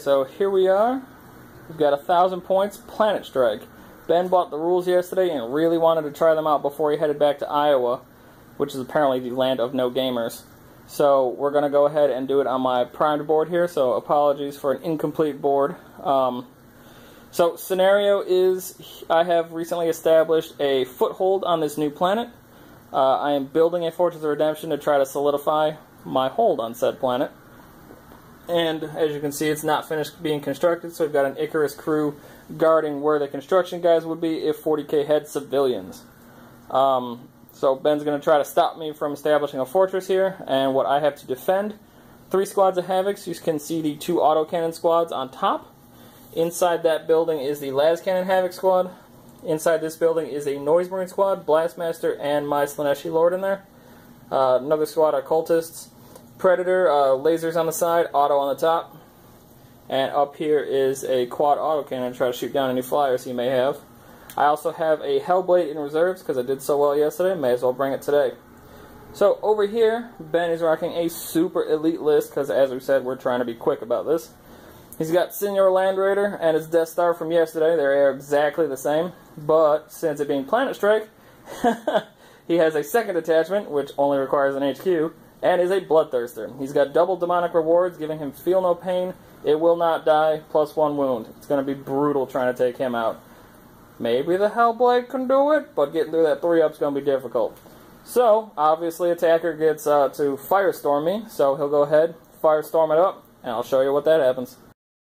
So here we are. We've got 1,000 points, Planetstrike. Ben bought the rules yesterday and really wanted to try them out before he headed back to Iowa, which is apparently the land of no gamers. So we're going to go ahead and do it on my primed board here, so apologies for an incomplete board. So scenario is I have recently established a foothold on this new planet. I am building a Fortress of Redemption to try to solidify my hold on said planet. And as you can see, it's not finished being constructed, so we've got an Icarus crew guarding where the construction guys would be if 40k had civilians. So Ben's going to try to stop me from establishing a fortress here, and what I have to defend. 3 squads of Havocs. You can see the 2 autocannon squads on top. Inside that building is the las cannon Havoc squad. Inside this building is a Noise Marine squad, Blastmaster, and my Slaneshi Lord in there. Another squad of cultists. Predator, lasers on the side, auto on the top. And up here is a quad autocannon to try to shoot down any flyers he may have. I also have a Hellblade in reserves because I did so well yesterday. May as well bring it today. So over here, Ben is rocking a super elite list because, as we said, we're trying to be quick about this. He's got Senior Land Raider and his Death Star from yesterday. They are exactly the same. But since it being Planetstrike, he has a second attachment, which only requires an HQ, and is a Bloodthirster. He's got double demonic rewards, giving him Feel No Pain, It Will Not Die, +1 wound. It's going to be brutal trying to take him out. Maybe the Hellblade can do it, but getting through that 3-up is going to be difficult. So, obviously, attacker gets to Firestorm me, so he'll go ahead, Firestorm it up, and I'll show you what that happens.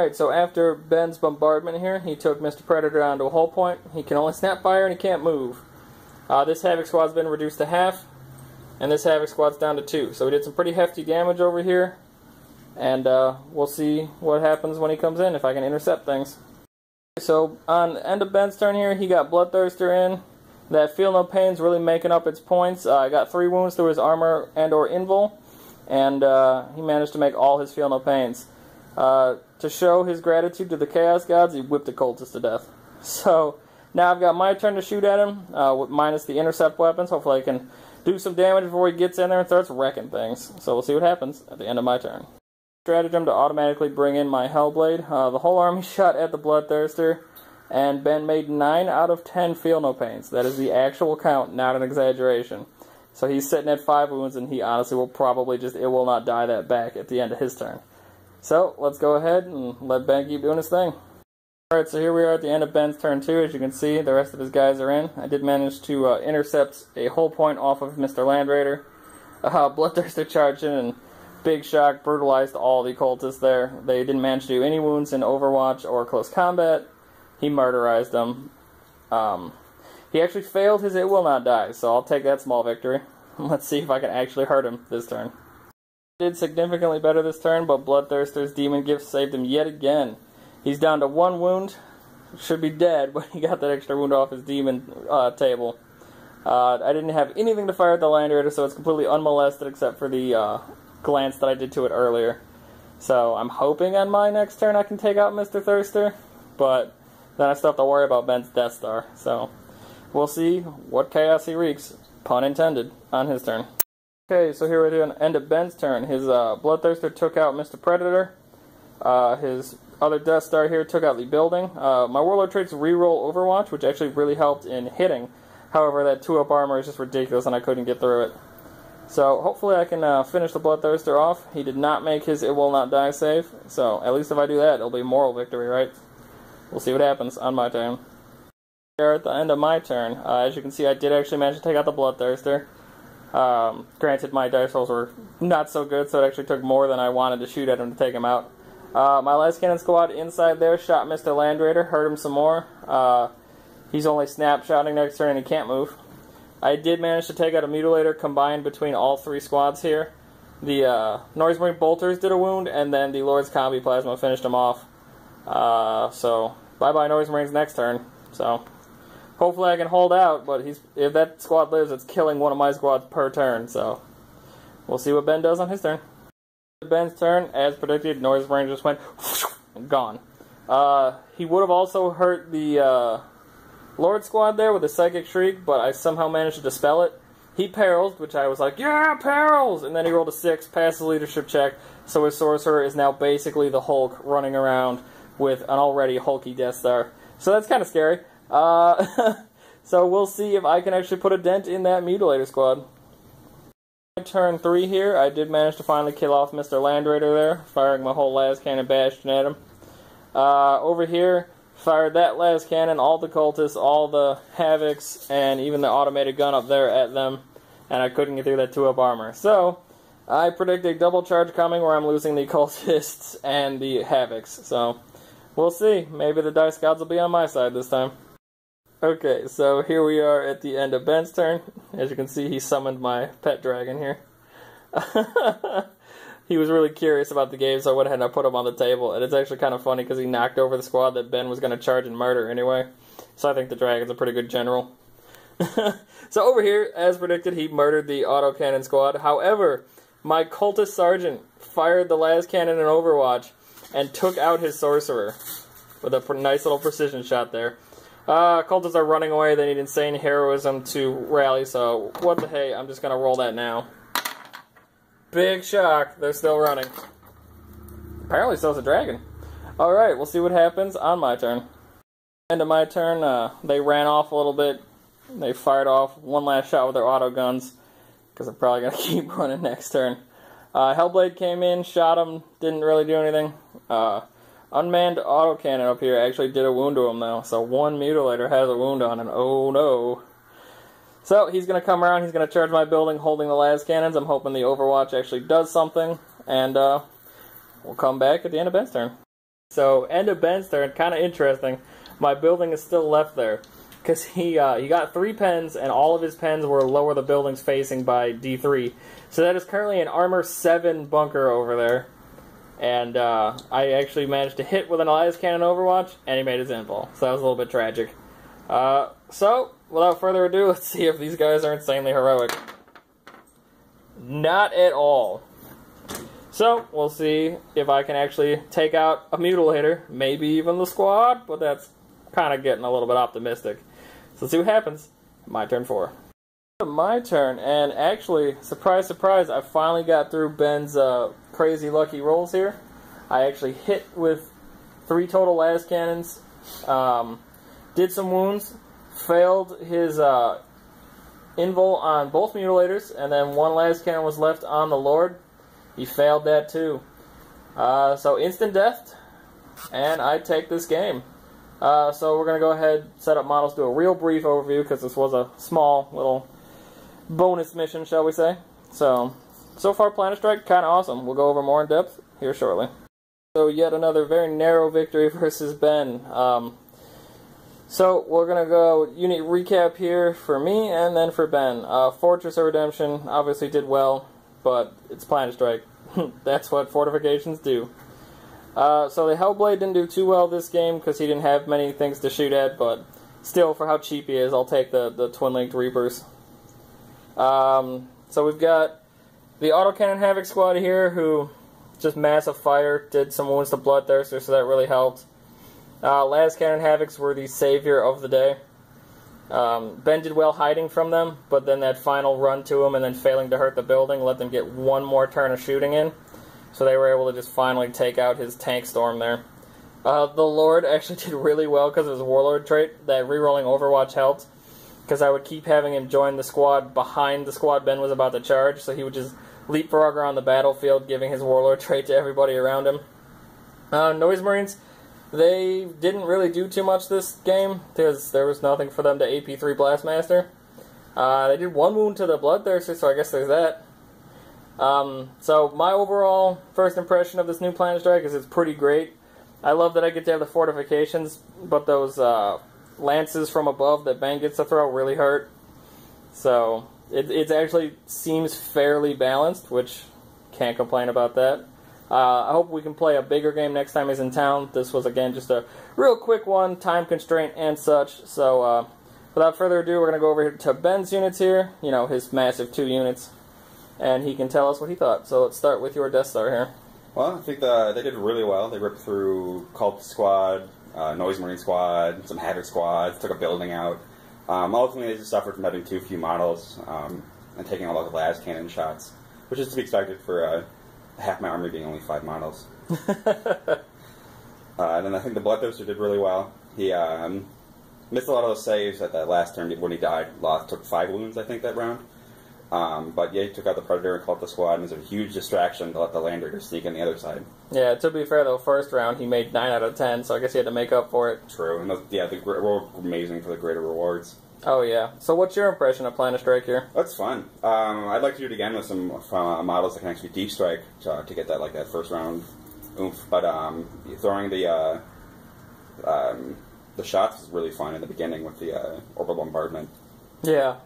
Alright, so after Ben's bombardment here, he took Mr. Predator down to a hull point. He can only snap fire and he can't move. This Havoc squad's been reduced to half, and this Havoc squad's down to 2. So we did some pretty hefty damage over here, and we'll see what happens when he comes in, if I can intercept things. So on the end of Ben's turn here, he got Bloodthirster in. That Feel No Pain's really making up its points. I got 3 wounds through his armor and or invul, and he managed to make all his Feel No Pains. To show his gratitude to the Chaos Gods, he whipped a cultist to death. So now I've got my turn to shoot at him, minus the intercept weapons. Hopefully I can do some damage before he gets in there and starts wrecking things. So we'll see what happens at the end of my turn. Stratagem to automatically bring in my Hellblade. The whole army shot at the Bloodthirster, and Ben made 9 out of 10 Feel No Pains. That is the actual count, not an exaggeration. So he's sitting at 5 wounds, and he honestly will probably just, It Will Not Die that back at the end of his turn. So let's go ahead and let Ben keep doing his thing. Alright, so here we are at the end of Ben's turn 2. As you can see, the rest of his guys are in. I did manage to intercept a whole point off of Mr. Land Raider. Bloodthirster charged in and Big Shock brutalized all the cultists there. They didn't manage to do any wounds in Overwatch or close combat. He murderized them. He actually failed his It Will Not Die, so I'll take that small victory. Let's see if I can actually hurt him this turn. Did significantly better this turn, but Bloodthirster's Demon Gift saved him yet again. He's down to 1 wound. Should be dead, but he got that extra wound off his demon table. I didn't have anything to fire at the Land Raider, so it's completely unmolested except for the glance that I did to it earlier. So I'm hoping on my next turn I can take out Mr. Thirster, but then I still have to worry about Ben's Death Star. So we'll see what chaos he wreaks, pun intended, on his turn. Okay, so here we're at the end of Ben's turn. His Bloodthirster took out Mr. Predator. His other Death Star here took out the building. My Warlord traits reroll Overwatch, which actually really helped in hitting. However, that 2-up armor is just ridiculous and I couldn't get through it. So hopefully I can finish the Bloodthirster off. He did not make his It Will Not Die save, so at least if I do that, it'll be moral victory, right? We'll see what happens on my turn. Here at the end of my turn, as you can see, I did actually manage to take out the Bloodthirster. Granted, my dice rolls were not so good, so it actually took more than I wanted to shoot at him to take him out. My las cannon squad inside there shot Mr. Land Raider, hurt him some more. He's only snapshotting next turn and he can't move. I did manage to take out a Mutilator combined between all 3 squads here. The Noise Marine Bolters did a wound, and then the Lord's Combi Plasma finished him off. So, bye-bye Noise Marines next turn. So, hopefully I can hold out, but if that squad lives, it's killing one of my squads per turn, so we'll see what Ben does on his turn. Ben's turn, as predicted, Noise Marine just went gone. He would have also hurt the Lord squad there with a Psychic Shriek, but I somehow managed to dispel it. he perils, which I was like, yeah, perils! And then he rolled a 6, passed the leadership check, so his sorcerer is now basically the Hulk running around with an already hulky Death Star. So that's kind of scary. So we'll see if I can actually put a dent in that Mutilator squad. Turn 3 here, I did manage to finally kill off Mr. Land Raider there, firing my whole las cannon bastion at him. Over here, fired that las cannon, all the cultists, all the havocs, and even the automated gun up there at them, and I couldn't get through that 2-up armor. So, I predict a double charge coming where I'm losing the cultists and the havocs. So, we'll see. Maybe the dice gods will be on my side this time. Okay, so here we are at the end of Ben's turn. As you can see, he summoned my pet dragon here. He was really curious about the game, so I went ahead and I put him on the table. And it's actually kind of funny because he knocked over the squad that Ben was going to charge and murder anyway. So I think the dragon's a pretty good general. So over here, as predicted, he murdered the autocannon squad. However, my cultist sergeant fired the las cannon in Overwatch and took out his sorcerer with a nice little precision shot there. Cultists are running away. They need insane heroism to rally, so what the hey, I'm just going to roll that now. Big shock. They're still running. Apparently so's a dragon. Alright, we'll see what happens on my turn. End of my turn, they ran off a little bit. They fired off one last shot with their auto guns, because I'm probably going to keep running next turn. Hellblade came in, shot him, didn't really do anything. Unmanned autocannon up here actually did a wound to him though, so one Mutilator has a wound on him, oh no. So he's going to come around, he's going to charge my building holding the las cannons. I'm hoping the Overwatch actually does something, and we'll come back at the end of Ben's turn. So, end of Ben's turn, kind of interesting. My building is still left there, because he got 3 pens, and all of his pens were lower the buildings facing by D3. So that is currently an Armor 7 bunker over there. And I actually managed to hit with an Elias Cannon Overwatch, and he made his endfall. So that was a little bit tragic. So, without further ado, let's see if these guys are insanely heroic. Not at all. So, we'll see if I can actually take out a Mutilator, maybe even the squad, but that's kind of getting a little bit optimistic. So let's see what happens. My turn 4. My turn, and actually, surprise, surprise, I finally got through Ben's crazy lucky rolls here. I actually hit with 3 total las cannons, did some wounds, failed his invul on both Mutilators, and then 1 las cannon was left on the Lord. He failed that too. So instant death, and I take this game. So we're going to go ahead, set up models, do a real brief overview, because this was a small little bonus mission, shall we say. So far Planetstrike, kind of awesome. We'll go over more in depth here shortly. So yet another very narrow victory versus Ben. So we're going to go unit recap here for me and then for Ben. Fortress of Redemption obviously did well, but it's Planetstrike. That's what fortifications do. So the Hellblade didn't do too well this game because he didn't have many things to shoot at, but still, for how cheap he is, I'll take the Twin-Linked Reapers. So we've got the Autocannon Havoc squad here, who just massive fire, did some wounds to Bloodthirster, so that really helped. Las Cannon Havocs were the savior of the day. Ben did well hiding from them, but then that final run to him and then failing to hurt the building let them get one more turn of shooting in. So they were able to just finally take out his tank storm there. The Lord actually did really well because of his Warlord trait. That rerolling Overwatch helped, because I would keep having him join the squad behind the squad Ben was about to charge, so he would just leapfrog around the battlefield, giving his Warlord trait to everybody around him. Noise Marines, they didn't really do too much this game, because there was nothing for them to AP3 Blastmaster. They did 1 wound to the Bloodthirster, so I guess there's that. So my overall first impression of this new Planetstrike is it's pretty great. I love that I get to have the fortifications, but those lances from above that Ben gets to throw really hurt. So it actually seems fairly balanced, which can't complain about that. I hope we can play a bigger game next time he's in town. This was, again, just a real quick one, time constraint and such. So without further ado, we're going to go over to Ben's units here, you know, his massive 2 units, and he can tell us what he thought. So let's start with your Death Star here. Well, I think they did really well. They ripped through Cult Squad, Noise Marine Squad, some Havoc Squads, took a building out. Ultimately, they just suffered from having too few models. and taking all the las cannon shots, which is to be expected for half my army being only 5 models. And then I think the Bloodthirster did really well. He missed a lot of those saves at that last turn when he died. Took 5 wounds, I think, that round. But yeah, he took out the Predator and Cultist Squad, and it was a huge distraction to let the Land Raider sneak in the other side. Yeah, to be fair though, first round he made 9 out of 10, so I guess he had to make up for it. True, and the were amazing for the greater rewards. Oh yeah. So what's your impression of Planetstrike here? That's fun. I'd like to do it again with some models that can actually deep strike to get that first round oomph. But throwing the shots was really fun in the beginning with the orbital bombardment. Yeah.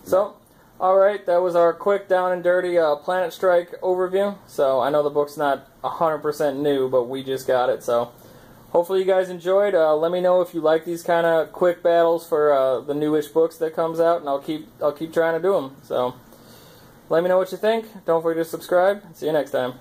So, alright, that was our quick down and dirty Planetstrike overview. So I know the book's not 100% new, but we just got it, so hopefully you guys enjoyed. Let me know if you like these kind of quick battles for the newish books that comes out, and I'll keep trying to do them. So let me know what you think. Don't forget to subscribe. See you next time.